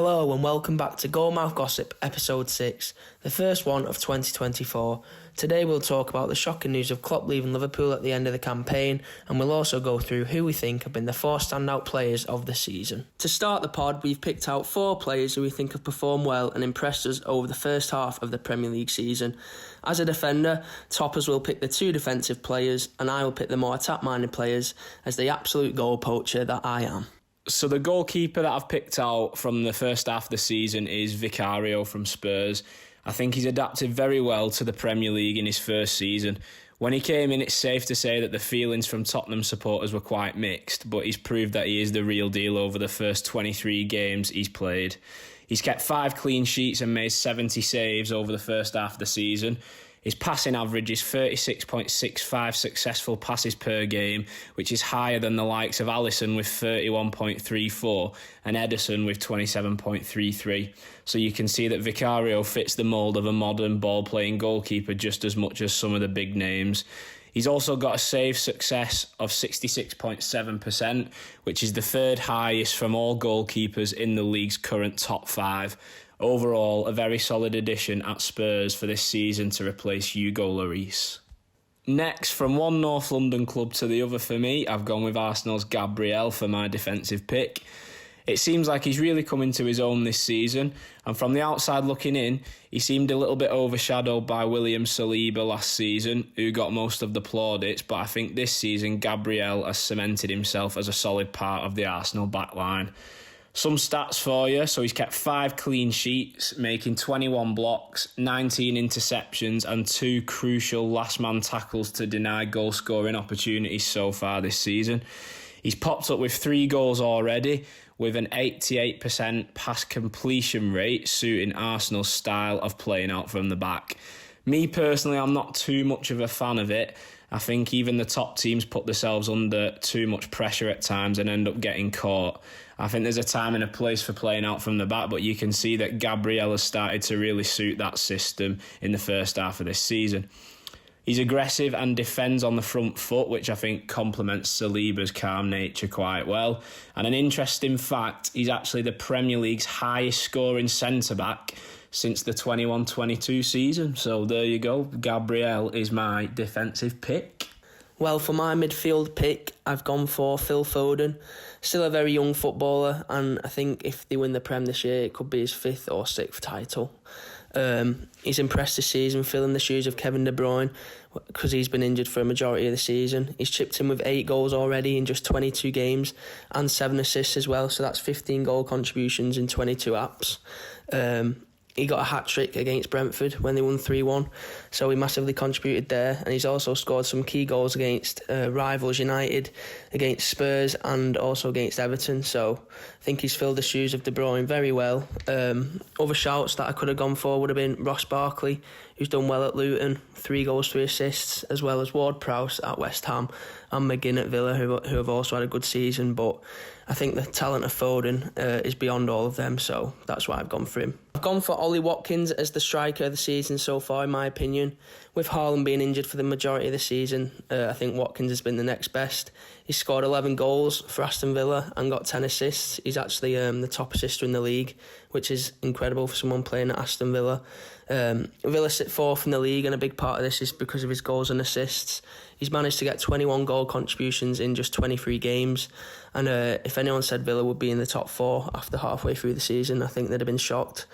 Hello and welcome back to Goalmouth Gossip episode 6, the first one of 2024. Today we'll talk about the shocking news of Klopp leaving Liverpool at the end of the campaign, and we'll also go through who we think have been the 4 standout players of the season. To start the pod, we've picked out 4 players who we think have performed well and impressed us over the first half of the Premier League season. As a defender, Toppers will pick the 2 defensive players and I will pick the more attack-minded players as the absolute goal poacher that I am. So the goalkeeper that I've picked out from the first half of the season is Vicario from Spurs. I think he's adapted very well to the Premier League in his first season. When he came in, it's safe to say that the feelings from Tottenham supporters were quite mixed, but he's proved that he is the real deal over the first 23 games he's played. He's kept 5 clean sheets and made 70 saves over the first half of the season. His passing average is 36.65 successful passes per game, which is higher than the likes of Alisson with 31.34 and Ederson with 27.33. So you can see that Vicario fits the mould of a modern ball-playing goalkeeper just as much as some of the big names. He's also got a save success of 66.7%, which is the 3rd highest from all goalkeepers in the league's current top 5. Overall, a very solid addition at Spurs for this season to replace Hugo Lloris. Next, from one North London club to the other for me, I've gone with Arsenal's Gabriel for my defensive pick. It seems like he's really come into his own this season, and from the outside looking in, he seemed a little bit overshadowed by William Saliba last season, who got most of the plaudits, but I think this season Gabriel has cemented himself as a solid part of the Arsenal backline. Some stats for you. So he's kept 5 clean sheets, making 21 blocks, 19 interceptions and 2 crucial last man tackles to deny goal scoring opportunities so far this season. He's popped up with 3 goals already, with an 88% pass completion rate suiting Arsenal's style of playing out from the back. Me personally, I'm not too much of a fan of it. I think even the top teams put themselves under too much pressure at times and end up getting caught. I think there's a time and a place for playing out from the back, but you can see that Gabriel has started to really suit that system in the first half of this season. He's aggressive and defends on the front foot, which I think complements Saliba's calm nature quite well. And an interesting fact, he's actually the Premier League's highest scoring centre-back since the 21-22 season. So there you go, Gabriel is my defensive pick. Well, for my midfield pick, I've gone for Phil Foden. Still a very young footballer, and I think if they win the Prem this year, it could be his 5th or 6th title. He's impressed this season, filling the shoes of Kevin De Bruyne, because he's been injured for a majority of the season. He's chipped in with 8 goals already in just 22 games, and 7 assists as well, so that's 15 goal contributions in 22 apps. He got a hat-trick against Brentford when they won 3-1, so he massively contributed there, and he's also scored some key goals against rivals United, against Spurs and also against Everton, so I think he's filled the shoes of De Bruyne very well. Other shouts that I could have gone for would have been Ross Barkley, who's done well at Luton, 3 goals, 3 assists, as well as Ward-Prowse at West Ham and McGinn at Villa, who have also had a good season, but I think the talent of Foden is beyond all of them, so that's why I've gone for him. I've gone for Ollie Watkins as the striker of the season so far, in my opinion. With Haaland being injured for the majority of the season, I think Watkins has been the next best. He's scored 11 goals for Aston Villa and got 10 assists. He's actually the top assister in the league, which is incredible for someone playing at Aston Villa. Villa sit 4th in the league, and a big part of this is because of his goals and assists. He's managed to get 21 goal contributions in just 23 games, and if anyone said Villa would be in the top 4 after halfway through the season, I think they'd have been shocked.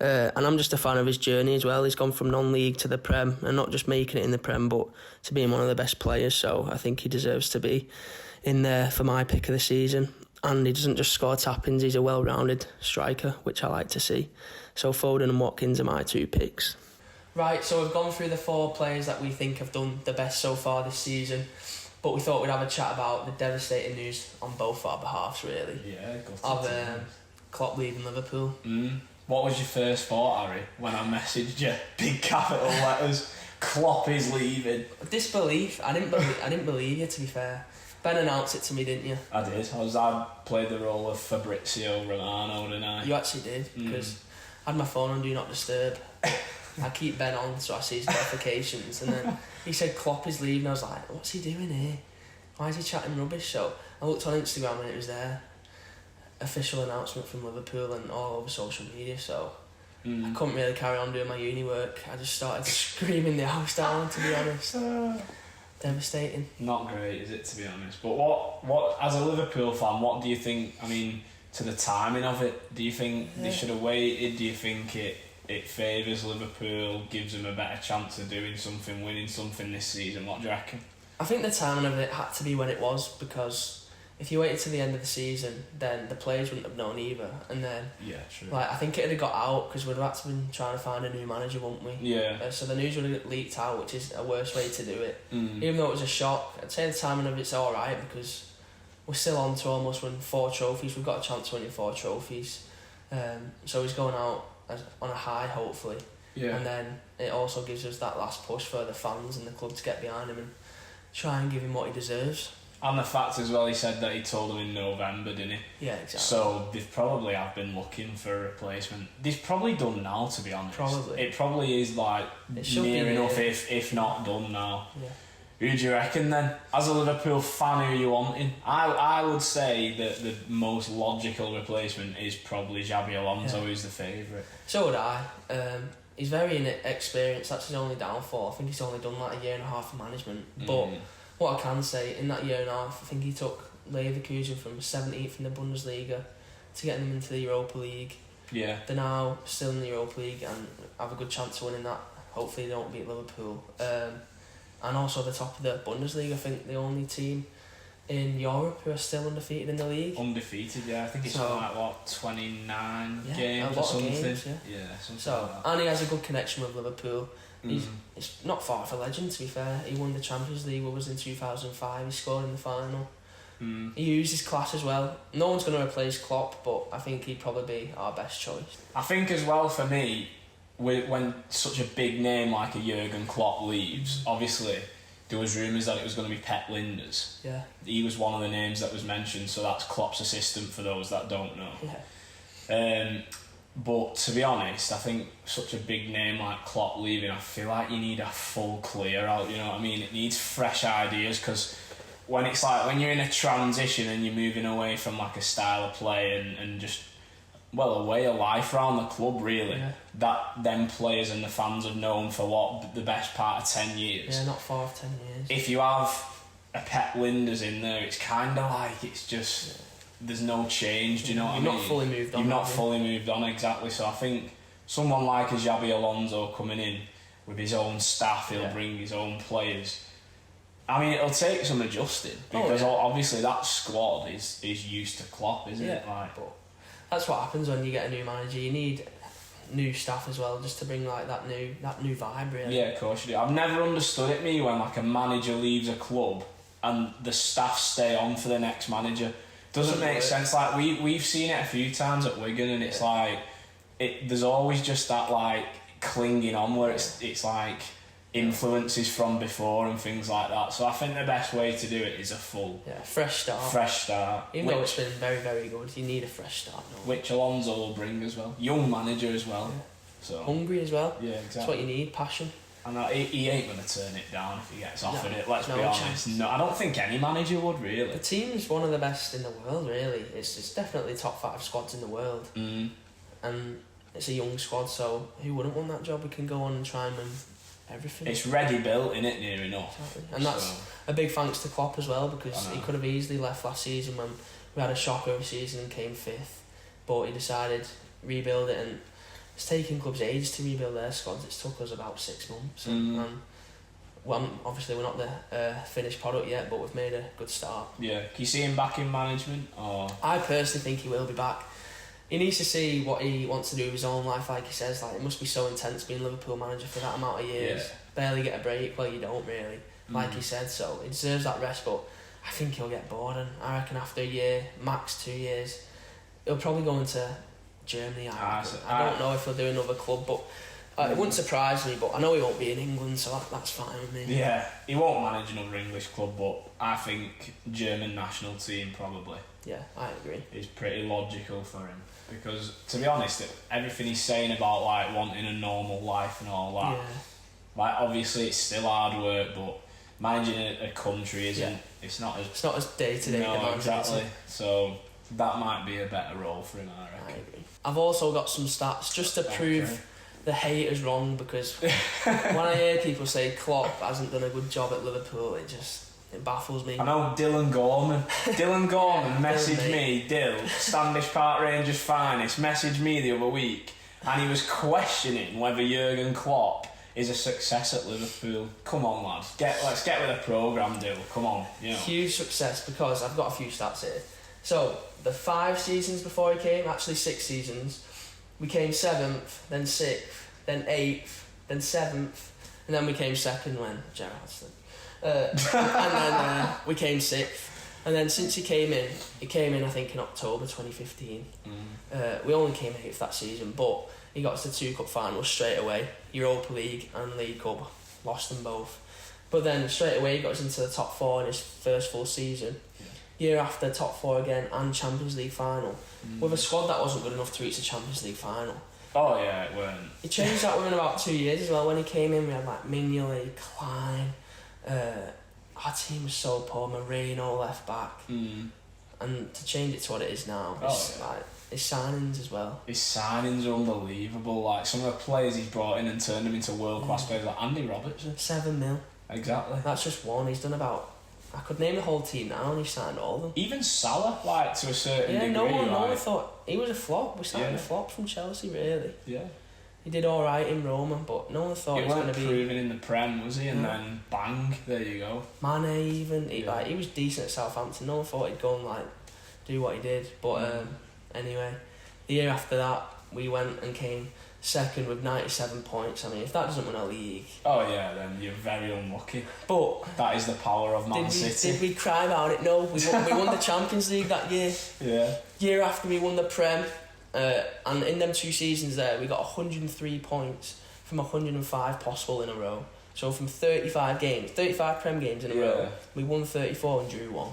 And I'm just a fan of his journey as well. He's gone from non-league to the Prem, and not just making it in the Prem, but to being one of the best players, so I think he deserves to be in there for my pick of the season. And he doesn't just score tap-ins, he's a well-rounded striker, which I like to see. So Foden and Watkins are my 2 picks. Right, so we've gone through the 4 players that we think have done the best so far this season, but we thought we'd have a chat about the devastating news on both our behalves, really. Yeah, of Klopp leaving Liverpool. What was your first thought, Harry, when I messaged you? Big capital letters, Klopp is leaving. Disbelief. I didn't believe you, to be fair. Ben announced it to me, didn't you? I did. I played the role of Fabrizio Romano, didn't I? You actually did, because I had my phone on Do Not Disturb. I keep Ben on so I see his notifications, and then he said Klopp is leaving. I was like, what's he doing here? Why is he chatting rubbish? So I looked on Instagram and it was there. official announcement from Liverpool and all over social media, so I couldn't really carry on doing my uni work. I just started screaming the house down, to be honest. Devastating. Not great, is it, to be honest? But what as a Liverpool fan, what do you think, I mean, to the timing of it? Do you think they should have waited? Do you think it favours Liverpool, gives them a better chance of doing something, winning something this season? What do you reckon? I think the timing of it had to be when it was, because if you waited to the end of the season, then the players wouldn't have known either. And then, yeah, true. Like, I think it'd have got out because we'd have had to been trying to find a new manager, wouldn't we? Yeah. So the news would have leaked out, which is a worse way to do it. Even though it was a shock, I'd say the timing of it's all right because we're still on to almost win 4 trophies. We've got a chance of winning 4 trophies. So he's going out on a high, hopefully. Yeah. And then it also gives us that last push for the fans and the club to get behind him and try and give him what he deserves. And the fact as well, he said that he told them in November, didn't he? Yeah, exactly. So they probably have been looking for a replacement. They've probably done now, to be honest. Probably. It probably is like near enough, if not done now. Yeah. Who do you reckon then? As a Liverpool fan, who are you wanting? I would say that the most logical replacement is probably Xabi Alonso, who's the favourite. So would I. He's very inexperienced. That's his only downfall. I think he's only done like a year and a half of management. But what I can say, in that year and a half, I think he took Leverkusen from 17th in the Bundesliga to getting them into the Europa League. Yeah. They're now still in the Europa League and have a good chance of winning that. Hopefully they don't beat Liverpool. And also the top of the Bundesliga, I think the only team in Europe who are still undefeated in the league. Undefeated, yeah. I think it's like, 29 games a or lot something. Of games, something like that. And he has a good connection with Liverpool. It's not far off a legend, to be fair. He won the Champions League, what was in 2005. He scored in the final. He used his class as well. No one's going to replace Klopp, but I think he'd probably be our best choice. I think as well for me, when such a big name like a Jurgen Klopp leaves, obviously there was rumours that it was going to be Pep Lijnders. Yeah. He was one of the names that was mentioned, so that's Klopp's assistant for those that don't know. Yeah. But to be honest, I think such a big name like Klopp leaving, I feel like you need a full clear out, you know what I mean? It needs fresh ideas, because when it's like, when you're in a transition and you're moving away from like a style of play and just, well, a way of life around the club really, that them players and the fans have known for what, the best part of 10 years. Yeah, not far off 10 years. If you have a Pep Lijnders in there, it's kind of like, it's just... There's no change, do you know what I mean? You've not fully moved on. You've not fully moved on, exactly. So I think someone like a Xabi Alonso coming in with his own staff, he'll bring his own players. I mean, it'll take some adjusting, because obviously that squad is used to Klopp, isn't it? Like, but that's what happens when you get a new manager. You need new staff as well, just to bring like that new vibe, really. Yeah, of course you do. I've never understood it, when like a manager leaves a club and the staff stay on for the next manager. Doesn't make sense. Like we've seen it a few times at Wigan, and it's like there's always just that like clinging on where it's like influences from before and things like that. So I think the best way to do it is a full fresh start. Even though it's been very, very good, you need a fresh start. Which Alonso will bring as well. Young manager as well. Yeah. So hungry as well. Yeah, exactly. That's what you need. Passion. And he ain't going to turn it down if he gets offered it, let's be honest. No, I don't think any manager would, really. The team's one of the best in the world, really. It's definitely top 5 squads in the world. And it's a young squad, so who wouldn't want that job? We can go on and try and win everything. It's ready built, innit, near enough. Exactly. And that's a big thanks to Klopp as well, because he could have easily left last season when we had a shock over season and came 5th. But he decided to rebuild it, and it's taken clubs ages to rebuild their squads. It's took us about 6 months. Well, obviously we're not the finished product yet, but we've made a good start. Yeah. Can you see him back in management? Or? I personally think he will be back. He needs to see what he wants to do with his own life, like he says. Like, it must be so intense being Liverpool manager for that amount of years. Yeah. Barely get a break. Well, you don't really, like he said. So he deserves that rest, but I think he'll get bored, and I reckon after a year, max 2 years, he'll probably go into Germany. I don't know if he'll do another club, but it wouldn't surprise me. But I know he won't be in England, so that's fine with me. Yeah, he won't manage another English club, but I think German national team probably. Yeah, I agree. Is pretty logical for him, because to be honest, everything he's saying about like wanting a normal life and all that, like obviously it's still hard work, but managing a country isn't. It's not as day to day. No, exactly. So That might be a better role for him, I reckon. I agree. I've also got some stats just to prove the haters wrong, because when I hear people say Klopp hasn't done a good job at Liverpool, it baffles me. I know Dylan Gorman. Dylan Gorman messaged me, Standish Park Rangers finest, messaged me the other week, and he was questioning whether Jurgen Klopp is a success at Liverpool. Come on, lads. Let's get with the programme, Dill. Come on. You know. Huge success, because I've got a few stats here. So, the 5 seasons before he came, actually 6 seasons, we came 7th, then 6th, then 8th, then 7th, and then we came 2nd when Gerrard's and then we came 6th. And then since he came in I think in October 2015. We only came 8th that season, but he got us to 2 cup finals straight away, Europa League and League Cup, lost them both. But then straight away he got us into the top 4 in his first full season. Year after, top 4 again and Champions League final, with a squad that wasn't good enough to reach the Champions League final. Oh yeah, it weren't. He changed that within about 2 years as well. When he came in, we had like Mignolet, Klein. Our team was so poor. Moreno left back, and to change it to what it is now, like his signings as well. His signings are unbelievable. Like some of the players he's brought in and turned them into world class players, like Andy Robertson. 7 mil. Exactly. That's just one. He's done about. I could name the whole team now, and he signed all of them. Even Salah, like to a certain degree. No one thought he was a flop. We signed a flop from Chelsea, really. Yeah. He did all right in Roma, but no one thought he was going to be. He weren't proven in the Prem, was he? And then bang, there you go. Mane even he was decent at Southampton. No one thought he'd go and like do what he did. But anyway, the year after that, we went and came 2nd with 97 points. I mean, if that doesn't win a league... Oh yeah, then you're very unlucky. But... That is the power of Man City. Did we cry about it? No, we won the Champions League that year. Yeah. Year after we won the Prem, and in them 2 seasons there, we got 103 points from 105 possible in a row. So from 35 Prem games in a row, we won 34 and drew 1.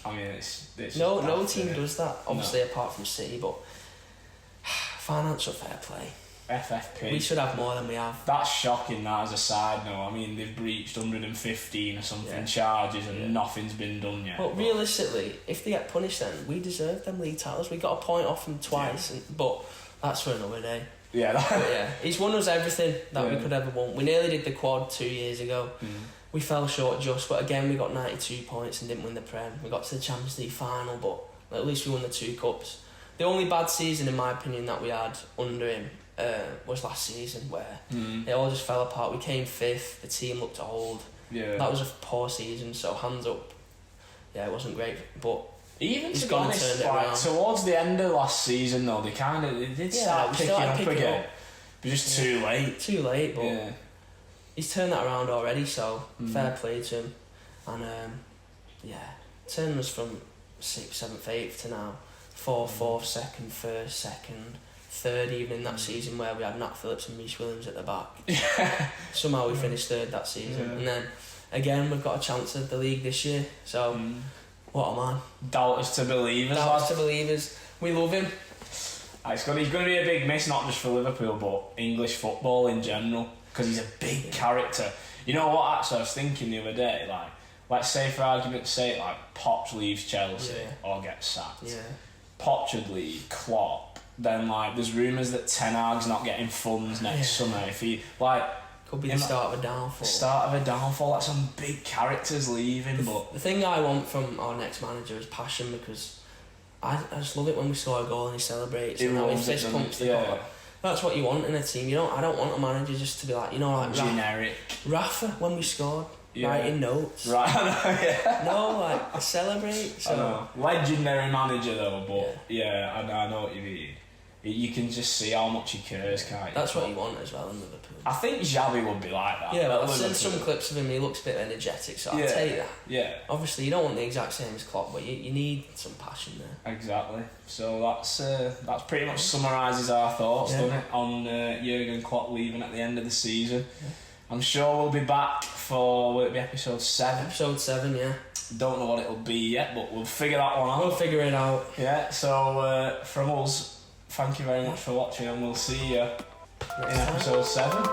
I mean, it's no team does that, obviously, apart from City, but financial fair play. FFP. We should have more than we have. That's shocking, that, as a side note. I mean, they've breached 115 or something charges and nothing's been done yet. But realistically, if they get punished then, we deserve them league titles. We got a point off them twice, but that's for another day. Yeah, he's won us everything that we could ever want. We nearly did the quad 2 years ago. We fell short just, but again we got 92 points and didn't win the Prem. We got to the Champions League final, but at least we won the 2 cups. The only bad season, in my opinion, that we had under him was last season, where it all just fell apart. We came 5th, the team looked old. That was a poor season, so hands up. It wasn't great, but even to be honest, like, towards the end of last season though, they did start picking up again. But just too late. Too late, but he's turned that around already, so fair play to him. And turned us from 6th, 7th, 8th to now 4th, 4th, 2nd, 1st, 2nd, 3rd even in that season, where we had Nat Phillips and Reece Williams at the back. Somehow we finished 3rd that season, and then again we've got a chance of the league this year, so what a man. Doubters to believers. Doubters to believers. We love him. He's going to be a big miss, not just for Liverpool but English football in general, because he's a big character. You know what, actually I was thinking the other day, like, let's say for argument's sake, like Poch leaves Chelsea or gets sacked. Poch would leave, Klopp, then like there's rumours that Ten Hag's not getting funds next summer. If he could be the start of a downfall. Like some big characters leaving. But the thing I want from our next manager is passion, because I just love it when we score a goal and he celebrates and how he fist pumps the goal. That's what you want in a team. I don't want a manager just to be like, like generic. Rafa when we scored. Writing notes. Right, I know, No, like, celebrate. So. I know. Legendary manager though, but I know what you mean. You can just see how much he cares, can't you? That's what you want as well in Liverpool. I think Xavi would be like that. Yeah, I've seen some clips of him, he looks a bit energetic, so I'll take that. Yeah. Obviously, you don't want the exact same as Klopp, but you need some passion there. Exactly. So that's pretty much summarises our thoughts, doesn't it, on Jurgen Klopp leaving at the end of the season. Yeah. I'm sure we'll be back for, will it be episode 7? Episode 7, yeah. Don't know what it'll be yet, but we'll figure that one out. We'll figure it out. Yeah, so from us, thank you very much for watching, and we'll see you in episode 7.